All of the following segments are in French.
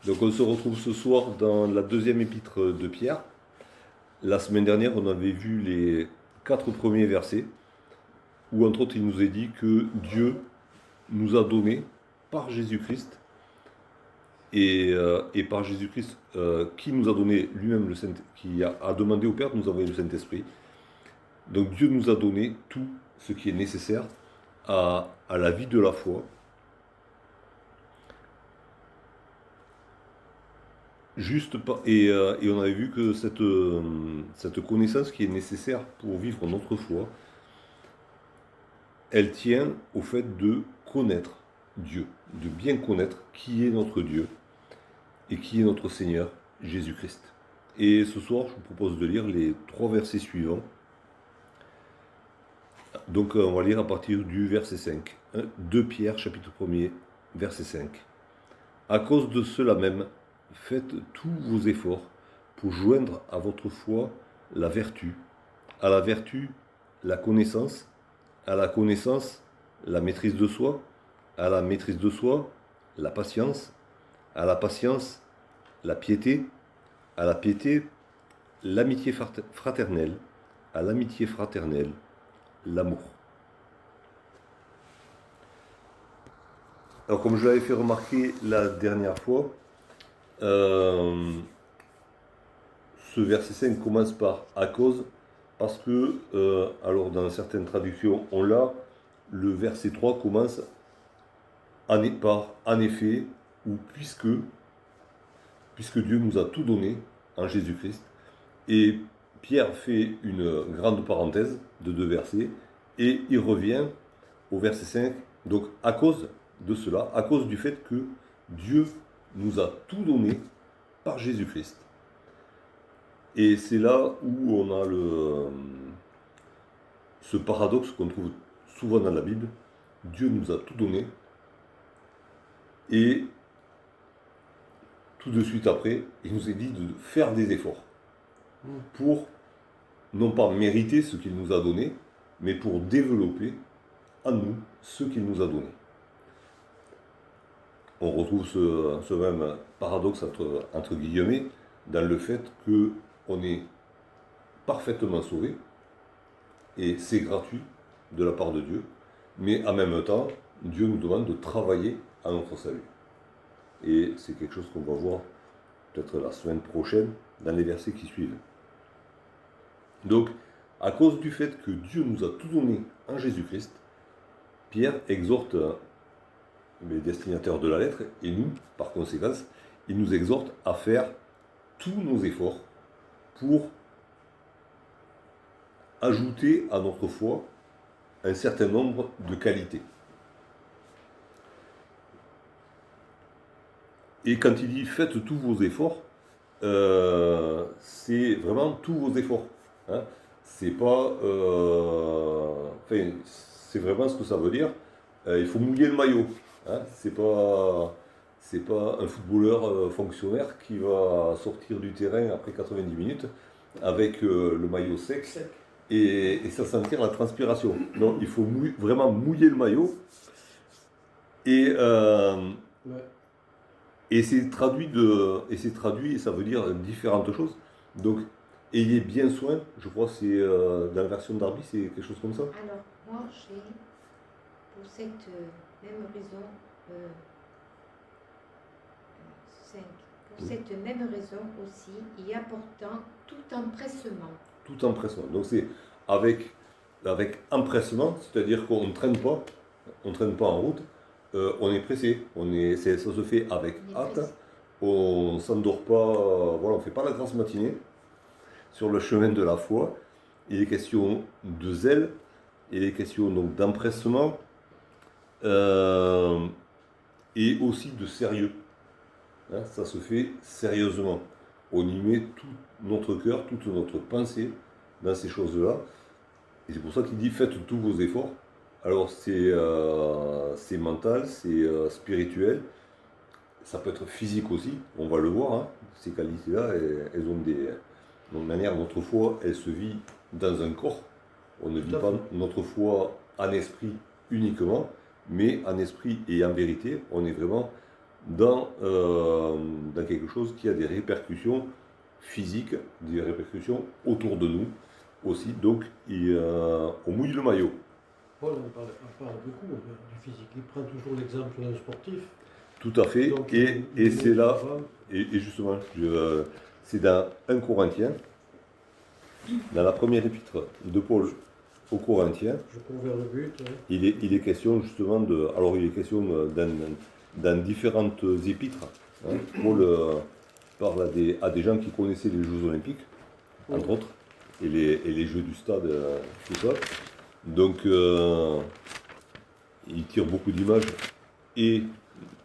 Donc on se retrouve ce soir dans la deuxième épître de Pierre. La semaine dernière, on avait vu les 4 premiers versets, où entre autres il nous est dit que Dieu nous a donné par Jésus-Christ, et par Jésus-Christ qui nous a donné lui-même qui a demandé au Père de nous envoyer le Saint-Esprit. Donc Dieu nous a donné tout ce qui est nécessaire à la vie de la foi. Et on avait vu que cette connaissance qui est nécessaire pour vivre notre foi, elle tient au fait de connaître Dieu, de bien connaître qui est notre Dieu et qui est notre Seigneur Jésus-Christ. Et ce soir, je vous propose de lire les 3 versets suivants. Donc on va lire à partir du verset 5. 2 Pierre, chapitre 1er, verset 5. À cause de cela même, faites tous vos efforts pour joindre à votre foi la vertu, à la vertu la connaissance, à la connaissance la maîtrise de soi, à la maîtrise de soi la patience, à la patience la piété, à la piété l'amitié fraternelle, à l'amitié fraternelle l'amour. Alors comme je l'avais fait remarquer la dernière fois, ce verset 5 commence par « à cause », parce que, alors dans certaines traductions, on l'a, le verset 3 commence par « en effet » ou « puisque Dieu nous a tout donné en Jésus-Christ ». Et Pierre fait une grande parenthèse de 2 versets, et il revient au verset 5, donc à cause de cela, à cause du fait que Dieu nous a tout donné par Jésus-Christ. Et c'est là où on a ce paradoxe qu'on trouve souvent dans la Bible. Dieu nous a tout donné, et tout de suite après, il nous est dit de faire des efforts pour non pas mériter ce qu'il nous a donné, mais pour développer en nous ce qu'il nous a donné. On retrouve ce même paradoxe entre guillemets dans le fait qu'on est parfaitement sauvé, et c'est gratuit de la part de Dieu, mais en même temps, Dieu nous demande de travailler à notre salut. Et c'est quelque chose qu'on va voir peut-être la semaine prochaine dans les versets qui suivent. Donc, à cause du fait que Dieu nous a tout donné en Jésus-Christ, Pierre exhorte les destinataires de la lettre, et nous, par conséquence, il nous exhorte à faire tous nos efforts pour ajouter à notre foi un certain nombre de qualités. Et quand il dit « faites tous vos efforts », c'est vraiment tous vos efforts. Hein. C'est pas... c'est vraiment ce que ça veut dire. Il faut mouiller le maillot. Hein. C'est pas un footballeur fonctionnaire qui va sortir du terrain après 90 minutes avec le maillot sec et ça sentir la transpiration. Non, il faut vraiment mouiller le maillot. Et c'est traduit, et ça veut dire différentes choses. Donc, ayez bien soin, je crois que c'est dans la version d'Arby, c'est quelque chose comme ça. Alors, moi, j'ai, pour cette même raison, 5. Pour cette même raison aussi, y apportant tout empressement. Tout empressement. Donc, c'est avec empressement, c'est-à-dire qu'on ne traîne pas en route. On est pressé, ça se fait avec hâte, on ne s'endort pas, voilà, on ne fait pas la grasse matinée sur le chemin de la foi. Il est question de zèle, il est question donc d'empressement et aussi de sérieux. Hein, ça se fait sérieusement. On y met tout notre cœur, toute notre pensée dans ces choses-là. Et c'est pour ça qu'il dit faites tous vos efforts. Alors c'est mental, c'est spirituel, ça peut être physique aussi, on va le voir, hein. Ces qualités-là, elles ont de manière, notre foi, elle se vit dans un corps. On ne vit pas notre foi en esprit uniquement, mais en esprit et en vérité, on est vraiment dans quelque chose qui a des répercussions physiques, des répercussions autour de nous aussi. Donc, on mouille le maillot. Paul en parle beaucoup du physique. Il prend toujours l'exemple d'un sportif. Tout à fait. Donc, Et c'est là, et justement, c'est dans 1 Corinthiens, dans la première épître de Paul aux Corinthiens. Je cours vers le but. Ouais. Il est question justement de. Alors, il est question dans différentes épîtres. Hein. Paul parle à des gens qui connaissaient les Jeux Olympiques, entre autres, et les Jeux du stade, tout ça. Donc, il tire beaucoup d'images et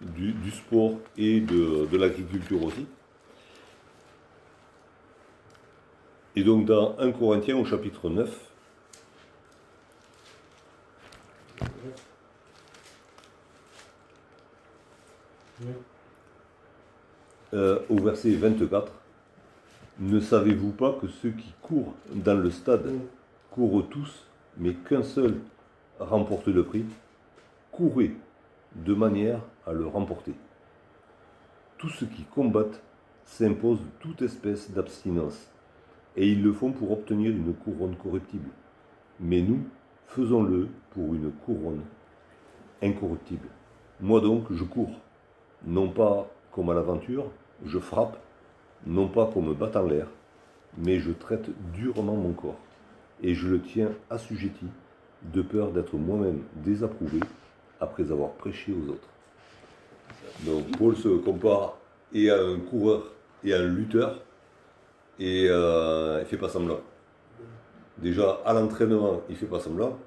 du sport et de l'agriculture aussi. Et donc, dans 1 Corinthiens, au chapitre 9, au verset 24, ne savez-vous pas que ceux qui courent dans le stade courent tous, mais qu'un seul remporte le prix? Courez de manière à le remporter. Tous ceux qui combattent s'imposent toute espèce d'abstinence, et ils le font pour obtenir une couronne corruptible. Mais nous, faisons-le pour une couronne incorruptible. Moi donc, je cours, non pas comme à l'aventure, je frappe, non pas pour me battre en l'air, mais je traite durement mon corps, et je le tiens assujetti, de peur d'être moi-même désapprouvé après avoir prêché aux autres. Donc Paul se compare et à un coureur et à un lutteur, et il ne fait pas semblant. Déjà, à l'entraînement, il ne fait pas semblant,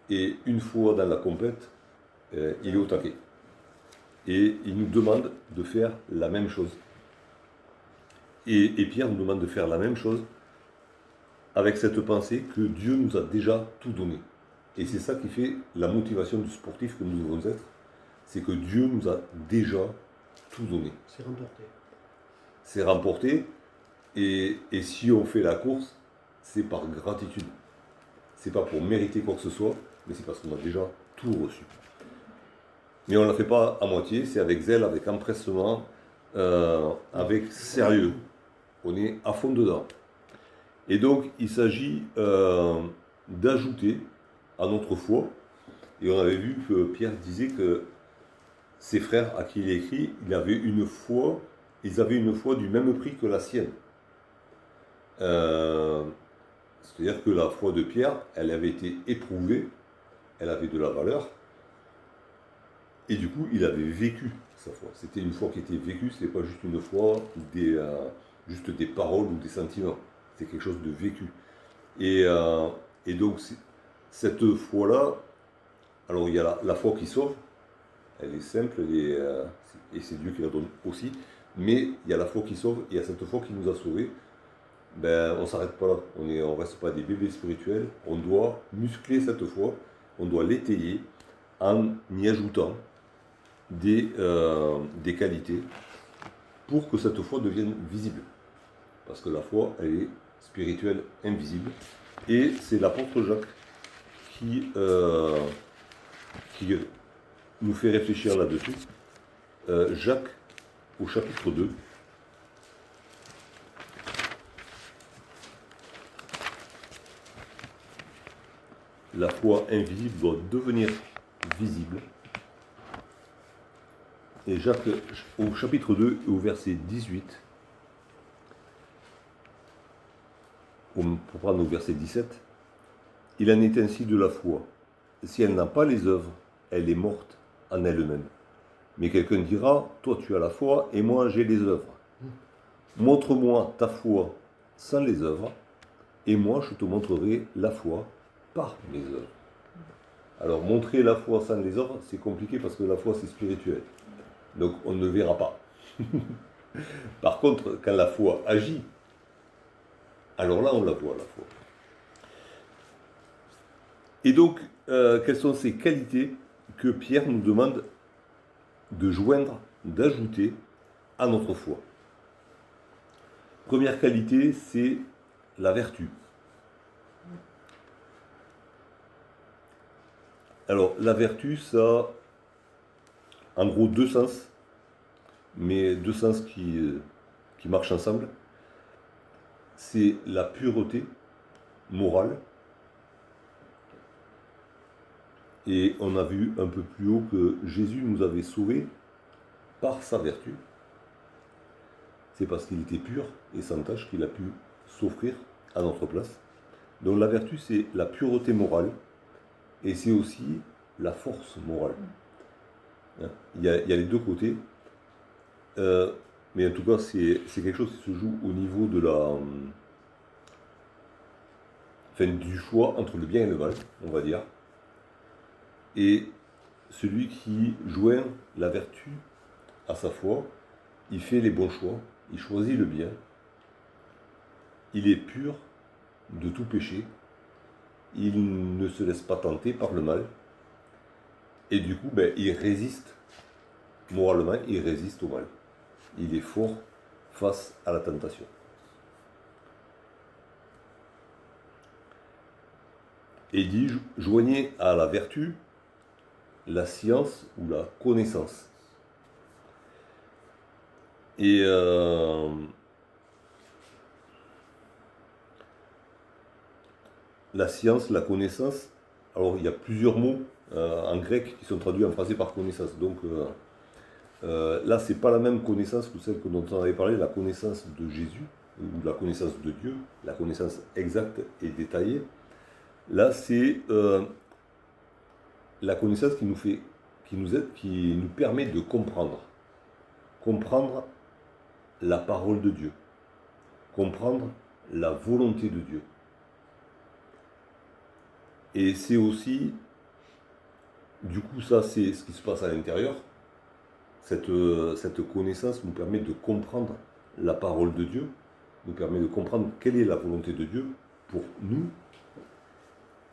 et une fois dans la compète, il est au taquet. Et il nous demande de faire la même chose. Et Pierre nous demande de faire la même chose avec cette pensée que Dieu nous a déjà tout donné. Et c'est ça qui fait la motivation du sportif que nous devons être, c'est que Dieu nous a déjà tout donné. C'est remporté. C'est remporté, et si on fait la course, c'est par gratitude. C'est pas pour mériter quoi que ce soit, mais c'est parce qu'on a déjà tout reçu. Mais on ne la fait pas à moitié, c'est avec zèle, avec empressement, avec sérieux. On est à fond dedans. Et donc, il s'agit d'ajouter à notre foi. Et on avait vu que Pierre disait que ses frères à qui il écrit, ils avaient une foi du même prix que la sienne. C'est-à-dire que la foi de Pierre, elle avait été éprouvée, elle avait de la valeur, et du coup, il avait vécu sa foi. C'était une foi qui était vécue, ce n'était pas juste une foi, juste des paroles ou des sentiments. C'est quelque chose de vécu. Et donc, cette foi-là, alors il y a la foi qui sauve, elle est simple, et c'est Dieu qui la donne aussi, mais il y a la foi qui sauve, et il y a cette foi qui nous a sauvés. On ne s'arrête pas là, on ne reste pas des bébés spirituels, on doit muscler cette foi, on doit l'étayer en y ajoutant des qualités pour que cette foi devienne visible. Parce que la foi, elle est spirituelle, invisible. Et c'est l'apôtre Jacques qui nous fait réfléchir là-dessus. Jacques, au chapitre 2. La foi invisible doit devenir visible. Et Jacques, au chapitre 2, au verset 18, pour prendre au verset 17, il en est ainsi de la foi. Si elle n'a pas les œuvres, elle est morte en elle-même. Mais quelqu'un dira, toi tu as la foi et moi j'ai les œuvres. Montre-moi ta foi sans les œuvres, et moi je te montrerai la foi par mes œuvres. Alors montrer la foi sans les œuvres, c'est compliqué parce que la foi c'est spirituel. Donc on ne verra pas. Par contre, quand la foi agit, alors là on la voit, la foi. Et donc, quelles sont ces qualités que Pierre nous demande de joindre, d'ajouter à notre foi? Première qualité, c'est la vertu. Alors, la vertu, ça a en gros deux sens. mais deux sens qui marchent ensemble. C'est la pureté morale. Et on a vu un peu plus haut que Jésus nous avait sauvés par sa vertu. C'est parce qu'il était pur et sans tache qu'il a pu s'offrir à notre place. Donc la vertu, c'est la pureté morale et c'est aussi la force morale. Il y a les deux côtés. Mais en tout cas, c'est quelque chose qui se joue au niveau de du choix entre le bien et le mal, on va dire. Et celui qui joint la vertu à sa foi, il fait les bons choix, il choisit le bien, il est pur de tout péché, il ne se laisse pas tenter par le mal, et du coup, il résiste, moralement, il résiste au mal. Il est fort face à la tentation. Et il dit, joignez à la vertu la science ou la connaissance. Et la science, la connaissance, alors il y a plusieurs mots en grec qui sont traduits en français par connaissance. Donc là, c'est pas la même connaissance que celle dont on avait parlé, la connaissance de Jésus, ou la connaissance de Dieu, la connaissance exacte et détaillée. Là, c'est la connaissance qui nous aide, qui nous permet de comprendre la parole de Dieu, comprendre la volonté de Dieu. Et c'est aussi, du coup, ça c'est ce qui se passe à l'intérieur. Cette connaissance nous permet de comprendre la parole de Dieu, nous permet de comprendre quelle est la volonté de Dieu pour nous.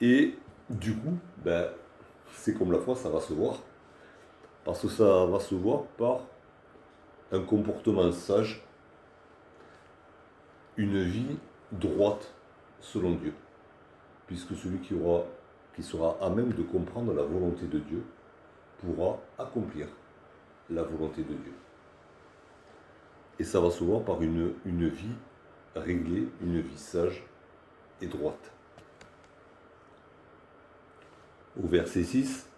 Et du coup, c'est comme la foi, ça va se voir. Parce que ça va se voir par un comportement sage, une vie droite selon Dieu. Puisque celui qui sera à même de comprendre la volonté de Dieu pourra accomplir la volonté de Dieu. Et ça va se voir par une vie réglée, une vie sage et droite. Au verset 6,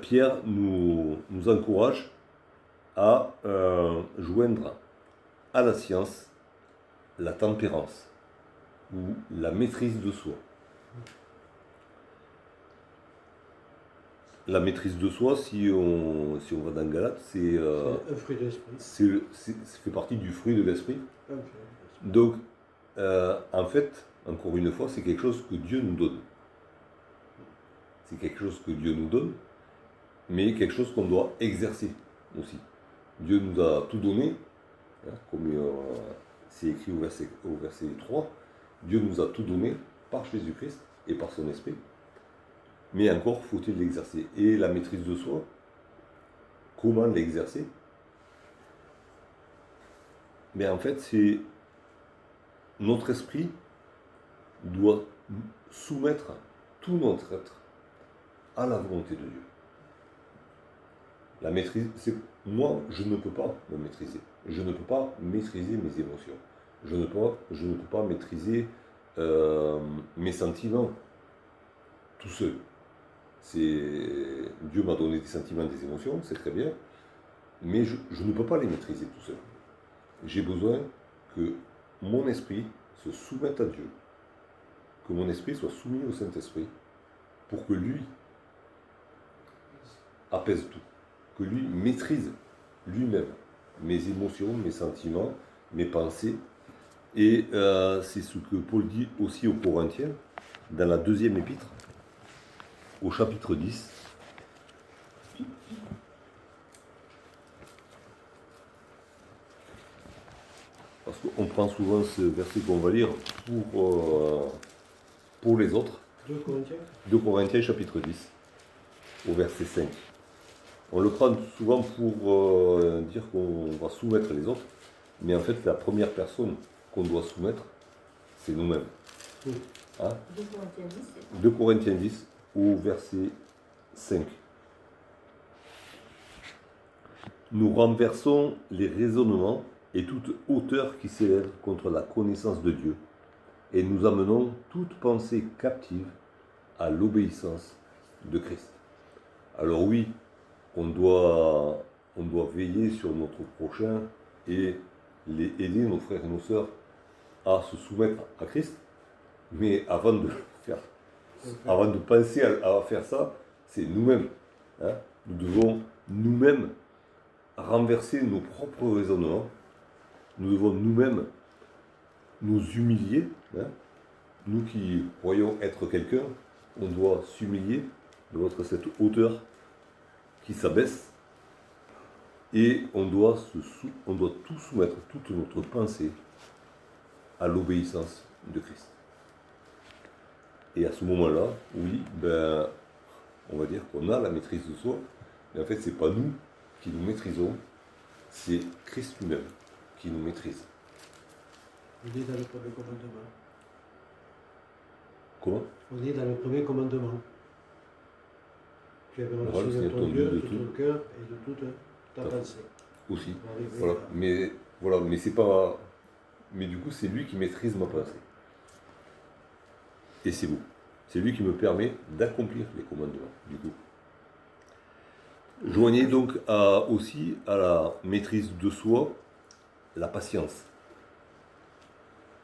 Pierre nous encourage à joindre à la science la tempérance ou la maîtrise de soi. La maîtrise de soi, si on va dans Galates, c'est un fruit de l'esprit. Ça fait partie du fruit de l'esprit. Donc, en fait, encore une fois, c'est quelque chose que Dieu nous donne. C'est quelque chose que Dieu nous donne, mais quelque chose qu'on doit exercer aussi. Dieu nous a tout donné, comme c'est écrit au verset 3, Dieu nous a tout donné par Jésus-Christ et par son esprit. Mais encore faut-il l'exercer. Et la maîtrise de soi, comment l'exercer? Mais en fait, c'est notre esprit doit soumettre tout notre être à la volonté de Dieu. La maîtrise, c'est moi, je ne peux pas me maîtriser. Je ne peux pas maîtriser mes émotions. Je ne peux pas maîtriser mes sentiments tout seul. Dieu m'a donné des sentiments, des émotions, c'est très bien, mais je ne peux pas les maîtriser tout seul. J'ai besoin que mon esprit se soumette à Dieu, que mon esprit soit soumis au Saint-Esprit, pour que lui apaise tout, que lui maîtrise lui-même mes émotions, mes sentiments, mes pensées. Et c'est ce que Paul dit aussi aux Corinthiens, dans la deuxième épître, au chapitre 10. Parce qu'on prend souvent ce verset qu'on va lire pour les autres. 2 Corinthiens 2 Corinthiens chapitre 10, au verset 5. On le prend souvent pour dire qu'on va soumettre les autres, mais en fait la première personne qu'on doit soumettre, c'est nous-mêmes. Oui. Hein? 2 Corinthiens 10, c'est ça. 2 Corinthiens 10, au verset 5. Nous renversons les raisonnements et toute hauteur qui s'élève contre la connaissance de Dieu, et nous amenons toute pensée captive à l'obéissance de Christ. Alors oui, on doit veiller sur notre prochain et aider nos frères et nos sœurs à se soumettre à Christ, mais avant de penser à faire ça, c'est nous-mêmes. Hein. Nous devons nous-mêmes renverser nos propres raisonnements. Nous devons nous-mêmes nous humilier. Hein. Nous qui croyons être quelqu'un, on doit s'humilier devant cette hauteur qui s'abaisse et on doit tout soumettre, toute notre pensée à l'obéissance de Christ. Et à ce moment-là, oui, on va dire qu'on a la maîtrise de soi, mais en fait, ce n'est pas nous qui nous maîtrisons, c'est Christ lui-même qui nous maîtrise. On est dans le premier commandement. Comment ? On est dans le premier commandement. Tu aimeras le Voilà, Seigneur c'est ton Dieu de de tout ton cœur et de toute ta pensée. Aussi. Pour arriver Voilà, mais c'est pas. Mais du coup, c'est lui qui maîtrise ma pensée. Et c'est beau. C'est lui qui me permet d'accomplir les commandements, du coup. Joignez donc aussi à la maîtrise de soi la patience.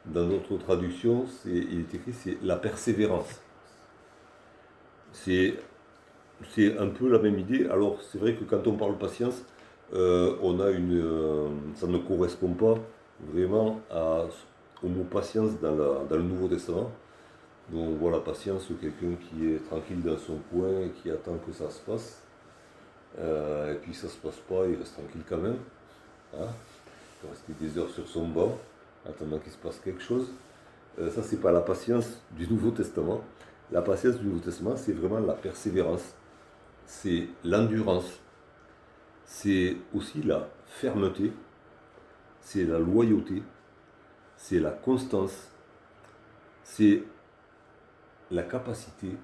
Dans notre traduction, il est écrit c'est la persévérance. C'est un peu la même idée. Alors c'est vrai que quand on parle patience, on a ça ne correspond pas vraiment au mot patience dans le Nouveau Testament. Donc voilà, patience, quelqu'un qui est tranquille dans son coin et qui attend que ça se passe. Et puis ça se passe pas, il reste tranquille quand même. Hein, il peut rester des heures sur son banc, attendant qu'il se passe quelque chose. Ça, c'est pas la patience du Nouveau Testament. La patience du Nouveau Testament, c'est vraiment la persévérance. C'est l'endurance. C'est aussi la fermeté. C'est la loyauté. C'est la constance. C'est la capacité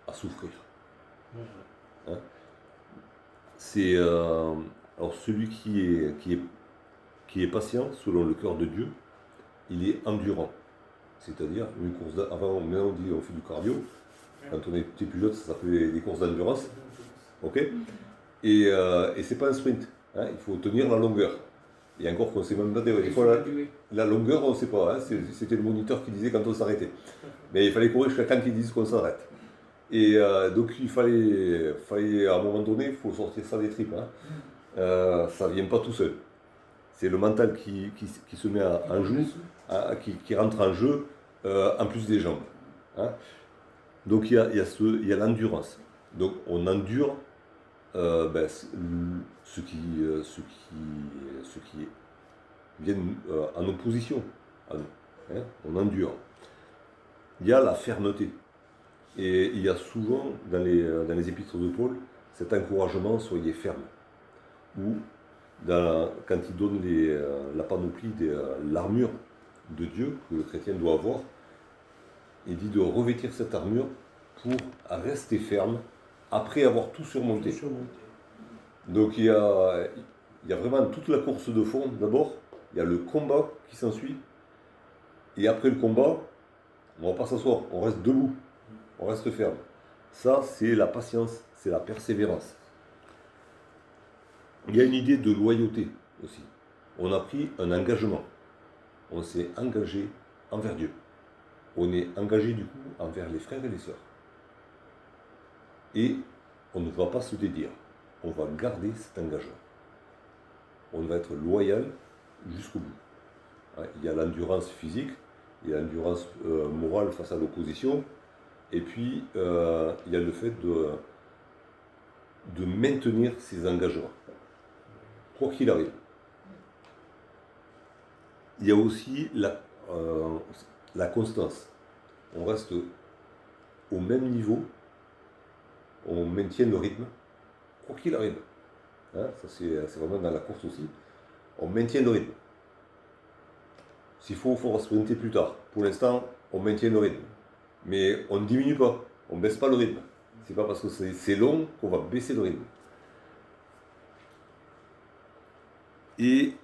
à souffrir. Hein? C'est alors celui qui est patient selon le cœur de Dieu, il est endurant. C'est-à-dire une course avant on dit on fait du cardio. Quand on était plus jeune, ça s'appelait des courses d'endurance. Ok. Et c'est pas un sprint. Hein, il faut tenir la longueur. Et encore qu'on ne sait même pas des fois la longueur, on ne sait pas. Hein, c'était le moniteur qui disait quand on s'arrêtait. Mais il fallait courir jusqu'à quand ils disent qu'on s'arrête. Et donc il fallait à un moment donné, il faut sortir ça des tripes. Hein. Ça ne vient pas tout seul. C'est le mental qui se met en jeu, qui rentre en jeu, en plus des jambes. Hein. Donc il y a l'endurance. Donc on endure ce qui vient en opposition à nous. Hein. On endure. Il y a la fermeté. Et il y a souvent dans les épîtres de Paul cet encouragement, soyez fermes. Ou quand il donne la panoplie de l'armure de Dieu que le chrétien doit avoir, il dit de revêtir cette armure pour rester ferme après avoir tout surmonté. Donc il y a vraiment toute la course de fond. D'abord, il y a le combat qui s'ensuit. Et après le combat, on ne va pas s'asseoir, on reste debout, on reste ferme. Ça, c'est la patience, c'est la persévérance. Il y a une idée de loyauté aussi. On a pris un engagement. On s'est engagé envers Dieu. On est engagé du coup envers les frères et les sœurs. Et on ne va pas se dédire. On va garder cet engagement. On va être loyal jusqu'au bout. Il y a l'endurance physique, il y a l'endurance morale face à l'opposition, et puis il y a le fait de maintenir ses engagements, quoi qu'il arrive. Il y a aussi la constance. On reste au même niveau, on maintient le rythme, quoi qu'il arrive. Hein, ça c'est vraiment dans la course aussi. On maintient le rythme. S'il faut sprinter plus tard. Pour l'instant, on maintient le rythme. Mais on ne diminue pas, on ne baisse pas le rythme. C'est pas parce que c'est long qu'on va baisser le rythme. et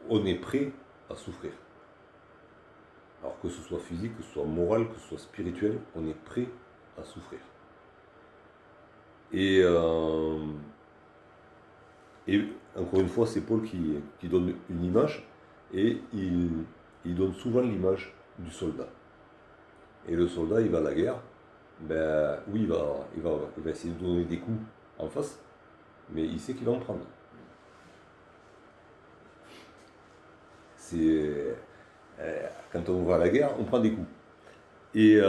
on est prêt à souffrir. Alors que ce soit physique, que ce soit moral, que ce soit spirituel, on est prêt à souffrir. Et encore une fois, c'est Paul qui donne une image, et il donne souvent l'image du soldat. Et le soldat, il va à la guerre, ben oui, il va essayer de donner des coups en face, mais il sait qu'il va en prendre. Quand on va à la guerre, on prend des coups. Et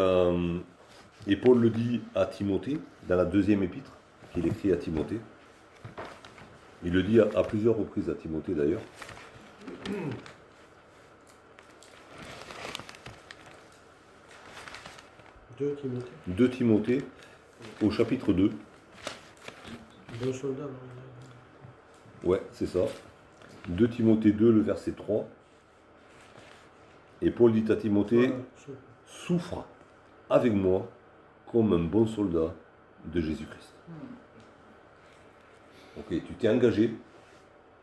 Paul le dit à Timothée, dans la deuxième épître qu'il écrit à Timothée. Il le dit à plusieurs reprises à Timothée d'ailleurs. 2 Timothée. 2 Timothée, au chapitre 2. Bon soldat. Ouais, c'est ça. 2 Timothée 2, le verset 3. Et Paul dit à Timothée, Voilà. souffre avec moi comme un bon soldat de Jésus-Christ. Ok, tu t'es engagé,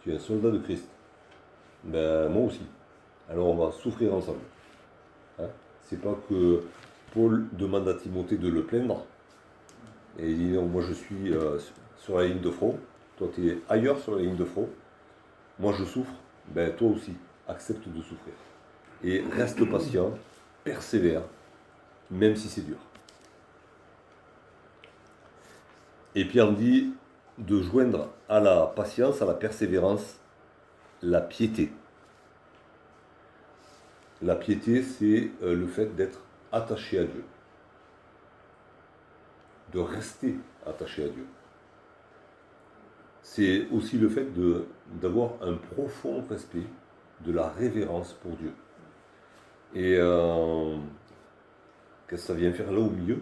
tu es un soldat de Christ. Ben, moi aussi. Alors on va souffrir ensemble. Hein? C'est pas que Paul demande à Timothée de le plaindre. Et il dit non, moi je suis sur la ligne de front, toi tu es ailleurs sur la ligne de front, moi je souffre, ben toi aussi, accepte de souffrir. Et reste patient, persévère, même si c'est dur. Et Pierre dit de joindre à la patience, à la persévérance, la piété. La piété, c'est le fait d'être attaché à Dieu. De rester attaché à Dieu. C'est aussi le fait d'avoir un profond respect, de la révérence pour Dieu. Et qu'est-ce que ça vient faire là au milieu?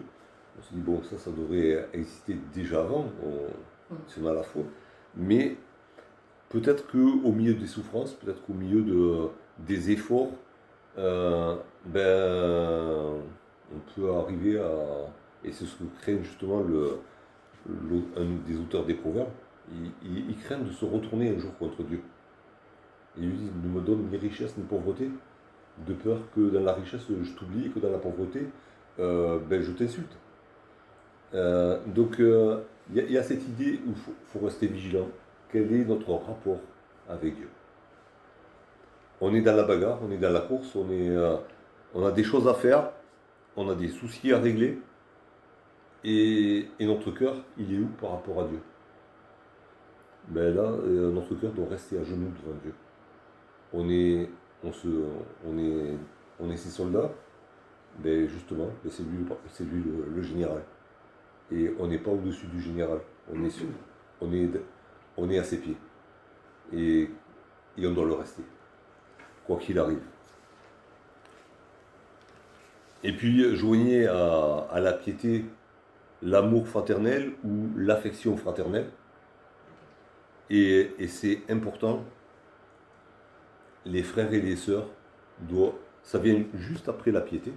On se dit, bon, ça devrait exister déjà avant, si on a la foi. Mais peut-être qu'au milieu des souffrances, peut-être qu'au milieu des efforts, on peut arriver à... Et c'est ce que craint justement un des auteurs des Proverbes. Il craint de se retourner un jour contre Dieu. Il lui dit, ne me donne ni richesse ni pauvreté, de peur que dans la richesse je t'oublie et que dans la pauvreté, je t'insulte. Donc il y a cette idée où il faut rester vigilant. Quel est notre rapport avec Dieu? On est dans la bagarre, on est dans la course, on a des choses à faire, on a des soucis à régler, et notre cœur, il est où par rapport à Dieu? Ben là, notre cœur doit rester à genoux devant Dieu. On est ses soldats, ben justement, ben c'est lui le général. Et on n'est pas au-dessus du général, on est à ses pieds. Et on doit le rester, quoi qu'il arrive. Et puis, joignez à la piété l'amour fraternel ou l'affection fraternelle. Et c'est important, les frères et les sœurs ça vient juste après la piété.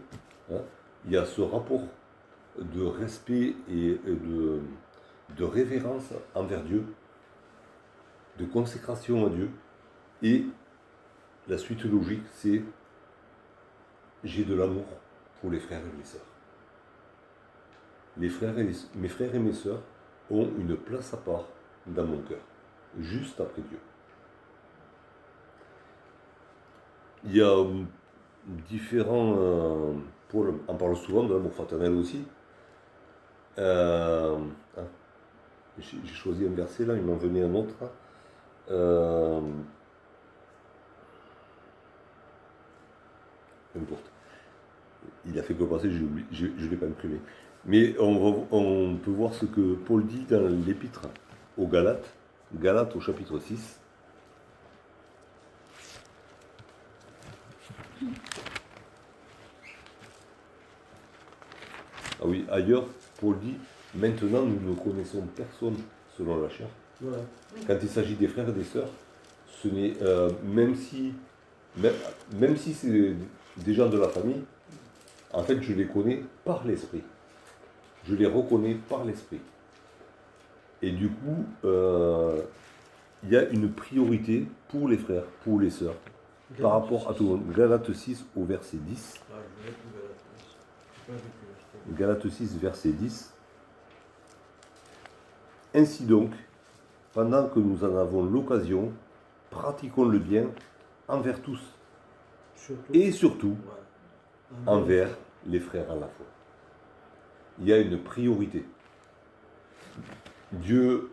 Hein. Il y a ce rapport de respect et de révérence envers Dieu, de consécration à Dieu. Et la suite logique, c'est j'ai de l'amour pour les frères et les sœurs. Mes frères et mes sœurs ont une place à part dans mon cœur, juste après Dieu. Il y a différents... Paul en parle souvent de l'amour fraternel aussi. J'ai choisi un verset là, il m'en venait un autre. Peu importe. Il a fait que passer, je ne l'ai pas imprimé. Mais on peut voir ce que Paul dit dans l'épître aux Galates, Galates au chapitre 6. Ah oui, ailleurs, Paul dit, maintenant nous ne connaissons personne selon la chair. Voilà. Quand il s'agit des frères et des sœurs, ce n'est même si c'est des gens de la famille, en fait je les connais par l'esprit. Je les reconnais par l'esprit. Et du coup, il y a une priorité pour les frères, pour les sœurs, par rapport à tout le monde. Galates 6 au verset 10. Ah, je vais être Galates. J'ai pas vécu. Galates 6, verset 10. Ainsi donc, pendant que nous en avons l'occasion, pratiquons le bien envers tous Surtout. et surtout Ouais. envers les frères à la foi. Il y a une priorité. Dieu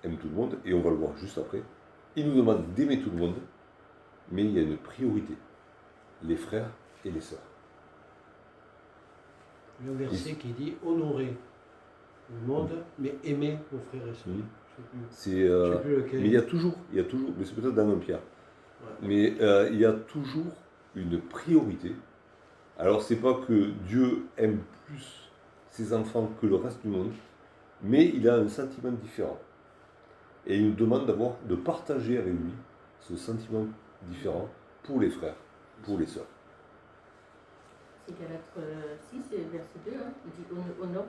aime tout le monde, et on va le voir juste après. Il nous demande d'aimer tout le monde, mais il y a une priorité. Les frères et les sœurs. Le verset qui dit honorer le monde, mais aimer nos frères et sœurs. Mhm. Je C'est, sais plus lequel. mais il y a toujours, mais c'est peut-être dans un Pierre, Ouais. mais il y a toujours une priorité. Alors c'est pas que Dieu aime plus ses enfants que le reste du monde, mais il a un sentiment différent. Et il nous demande de partager avec lui ce sentiment différent pour les frères, pour les sœurs. C'est Galates 6, verset 2, hein. Il dit honore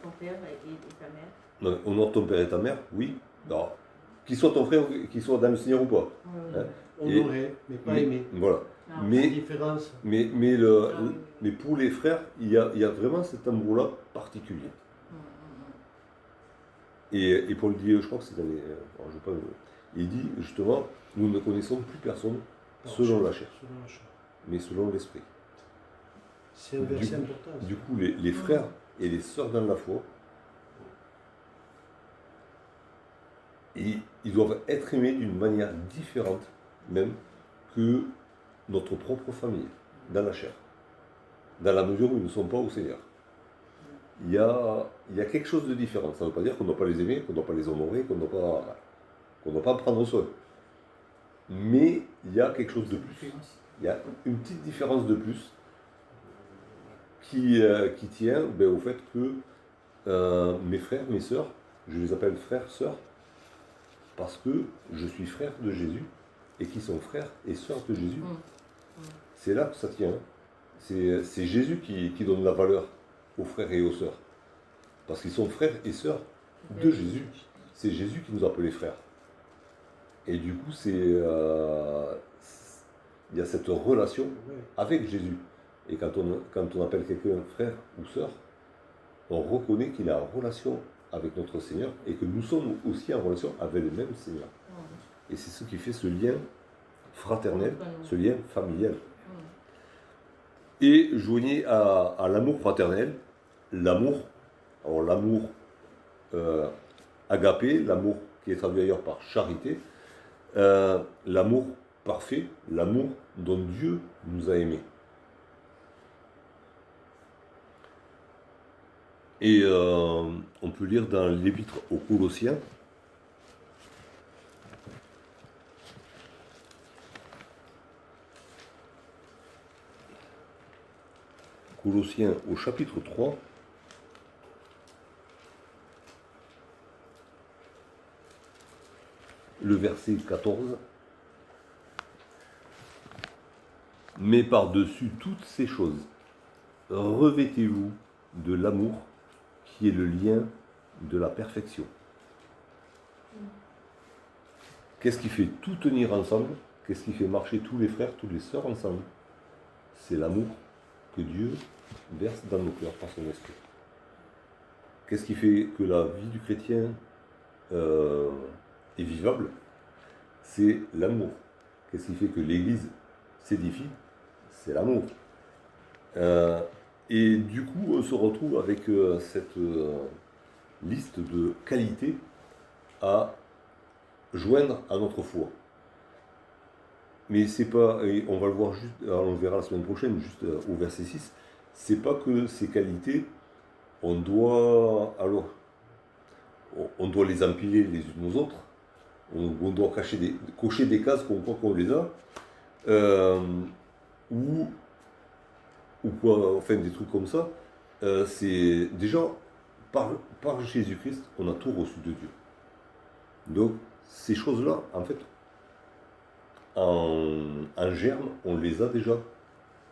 ton père et ta mère. Non, honore ton père et ta mère, oui. Alors, qu'il soit ton frère, qu'il soit dans le Seigneur ou pas. Hein? Honorer, mais pas aimer. Voilà. Ah, La Mais, différence. mais pour les frères, il y a vraiment cet amour-là particulier. Et Paul dit, je crois que c'est dans les. Alors, je sais pas, il dit justement, nous ne connaissons plus personne selon la chair, Selon la chair. mais selon l'esprit. C'est un verset important. ça. Du coup, les frères et les sœurs dans la foi, ils doivent être aimés d'une manière différente, même que notre propre famille, dans la chair, dans la mesure où ils ne sont pas au Seigneur. Il y a quelque chose de différent. Ça ne veut pas dire qu'on ne doit pas les aimer, qu'on ne doit pas les honorer, qu'on ne doit pas prendre soin. Mais il y a quelque chose de plus. Il y a une petite différence de plus qui tient au fait que mes frères, mes sœurs, je les appelle frères, sœurs, parce que je suis frère de Jésus et qui sont frères et sœurs de Jésus. C'est là que ça tient. C'est Jésus qui donne la valeur aux frères et aux sœurs. Parce qu'ils sont frères et sœurs de Jésus. C'est Jésus qui nous appelle les frères. Et du coup, il y a cette relation avec Jésus. Et quand on appelle quelqu'un frère ou sœur, on reconnaît qu'il a une relation avec notre Seigneur et que nous sommes aussi en relation avec le même Seigneur. Et c'est ce qui fait ce lien fraternel, ce lien familial. Et joignez à l'amour fraternel, l'amour agapé, l'amour qui est traduit ailleurs par charité, l'amour parfait, l'amour dont Dieu nous a aimés. Et on peut lire dans l'Épître aux Colossiens, Colossiens au chapitre 3, le verset 14. Mais par-dessus toutes ces choses, revêtez-vous de l'amour qui est le lien de la perfection. Qu'est-ce qui fait tout tenir ensemble? Qu'est-ce qui fait marcher tous les frères, toutes les sœurs ensemble? C'est l'amour que Dieu verse dans nos cœurs par son esprit. Qu'est-ce qui fait que la vie du chrétien est vivable? C'est l'amour. Qu'est-ce qui fait que l'Église s'édifie? C'est l'amour. Et du coup, on se retrouve avec cette liste de qualités à joindre à notre foi. Mais c'est pas, et on va le voir juste, on le verra la semaine prochaine, juste au verset 6, c'est pas que ces qualités, on doit les empiler les unes aux autres, on doit cocher des cases qu'on croit qu'on les a, ou quoi, enfin des trucs comme ça. C'est déjà, par Jésus-Christ, on a tout reçu de Dieu. Donc, ces choses-là, en fait, en germe, on les a déjà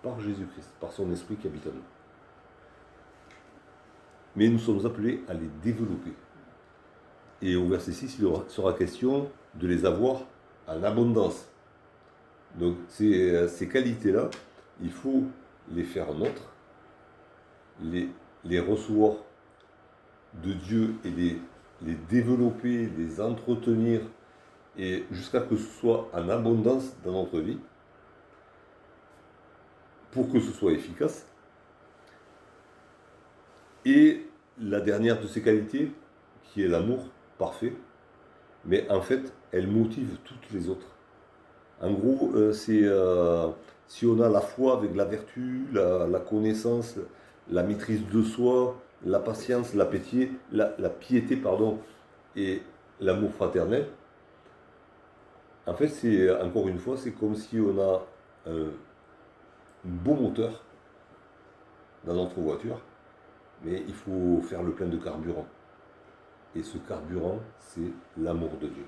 par Jésus-Christ, par son esprit qui habite en nous. Mais nous sommes appelés à les développer. Et au verset 6, il sera question de les avoir en abondance. Donc ces qualités-là, il faut les faire nôtres, les recevoir de Dieu et les développer, les entretenir, et jusqu'à ce que ce soit en abondance dans notre vie, pour que ce soit efficace. Et la dernière de ces qualités, qui est l'amour parfait, mais en fait, elle motive toutes les autres. En gros, si on a la foi avec la vertu, la connaissance, la maîtrise de soi, la patience, la piété, pardon, et l'amour fraternel, en fait, encore une fois, c'est comme si on a un beau moteur dans notre voiture, mais il faut faire le plein de carburant. Et ce carburant, c'est l'amour de Dieu.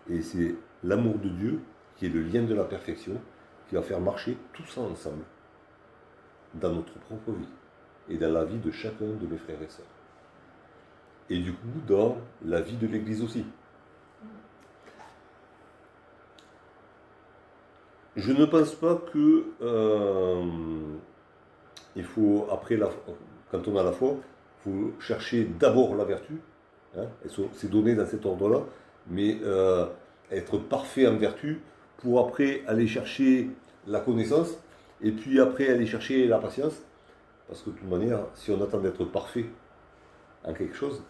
Et c'est l'amour de Dieu qui est le lien de la perfection, qui va faire marcher tout ça ensemble dans notre propre vie et dans la vie de chacun de mes frères et sœurs. Et du coup, dans la vie de l'Église aussi. Je ne pense pas que il faut, quand on a la foi, il faut chercher d'abord la vertu, hein, c'est donné dans cet ordre-là, mais être parfait en vertu pour après aller chercher la connaissance et puis après aller chercher la patience, parce que de toute manière, si on attend d'être parfait en quelque chose,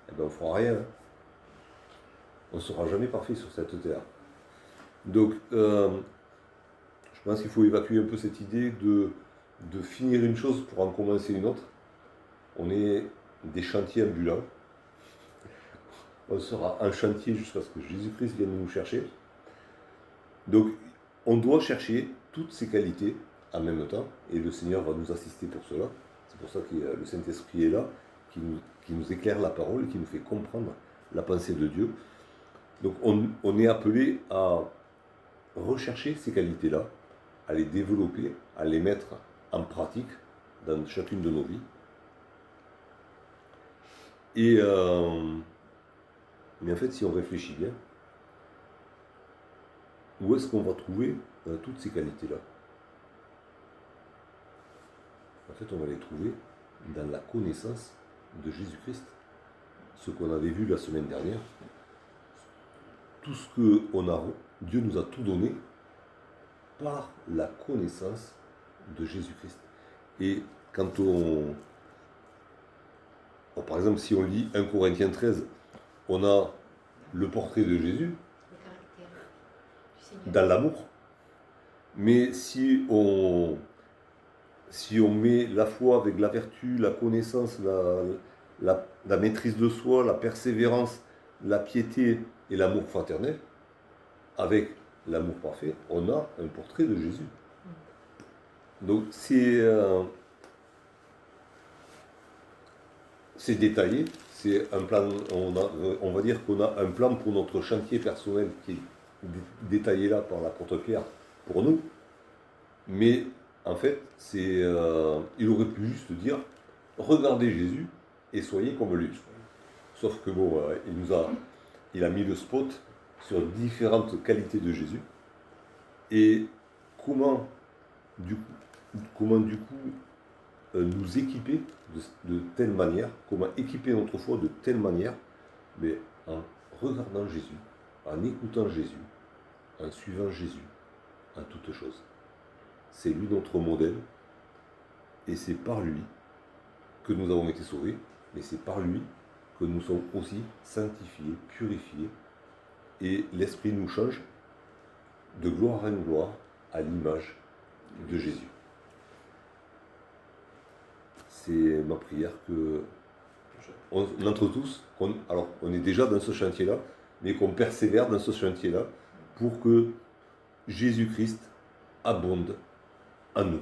eh ben on ne fera rien. Hein. On ne sera jamais parfait sur cette terre. Donc, je pense qu'il faut évacuer un peu cette idée de finir une chose pour en commencer une autre. On est des chantiers ambulants. On sera en chantier jusqu'à ce que Jésus-Christ vienne nous chercher. Donc, on doit chercher toutes ces qualités en même temps, et le Seigneur va nous assister pour cela. C'est pour ça que le Saint-Esprit est là, qui nous éclaire la parole, qui nous fait comprendre la pensée de Dieu. Donc, on est appelé à rechercher ces qualités-là, à les développer, à les mettre en pratique dans chacune de nos vies. Mais en fait, si on réfléchit bien, où est-ce qu'on va trouver toutes ces qualités-là? En fait, on va les trouver dans la connaissance de Jésus-Christ. Ce qu'on avait vu la semaine dernière, tout ce que Dieu nous a tout donné par la connaissance de Jésus-Christ. Et quand par exemple, si on lit 1 Corinthiens 13, on a le portrait de Jésus dans l'amour. Mais si on met la foi avec la vertu, la connaissance, la maîtrise de soi, la persévérance, la piété et l'amour fraternel, avec l'amour parfait, on a un portrait de Jésus. Donc c'est détaillé, c'est un plan, on va dire qu'on a un plan pour notre chantier personnel qui est détaillé là par l'apôtre Pierre pour nous, mais en fait, il aurait pu juste dire, regardez Jésus et soyez comme lui. Sauf que bon, il a mis le spot sur différentes qualités de Jésus. Et comment du coup nous équiper de telle manière, comment équiper notre foi de telle manière, mais en regardant Jésus, en écoutant Jésus, en suivant Jésus, en toutes choses. C'est lui notre modèle, et c'est par lui que nous avons été sauvés, mais c'est par lui que nous sommes aussi sanctifiés, purifiés, et l'Esprit nous change de gloire en gloire à l'image de Jésus. C'est ma prière que on entre tous, on est déjà dans ce chantier-là, mais qu'on persévère dans ce chantier-là pour que Jésus-Christ abonde en nous.